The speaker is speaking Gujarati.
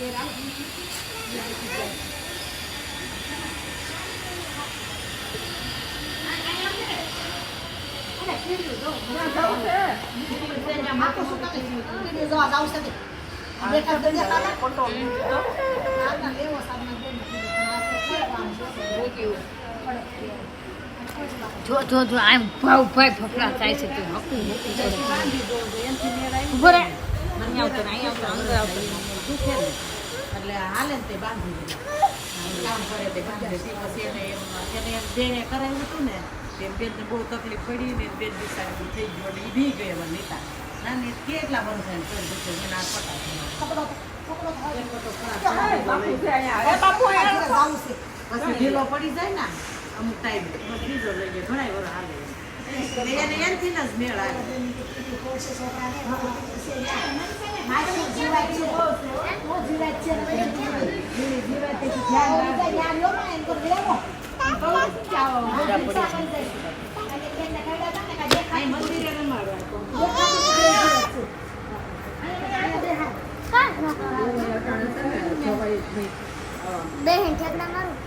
જો આમ ભાવ ભાઈ ફફડા થાય છે તું ઉભો રહે નહીં આવતો નહીં આવતો અંદર આવતો એટલે હાલે ને તે બાંધી કામ કરે તે બાંધે પછી એને જેને કરાવ્યું હતું ને તેમ બેનને બહુ તકલીફ પડી ને બેન બિચારી થઈ ગયો એટલે એ બી ગઈ એમાં નીતા ના ને કેટલા વર્ષ એને આ પછી ઢીલો પડી જાય ને અમુક ટાઈમ બીજો લઈ જાય ઘણા વર્ષ હાલે એને એનથી જ મેળ આવે બે હેઠળ મારું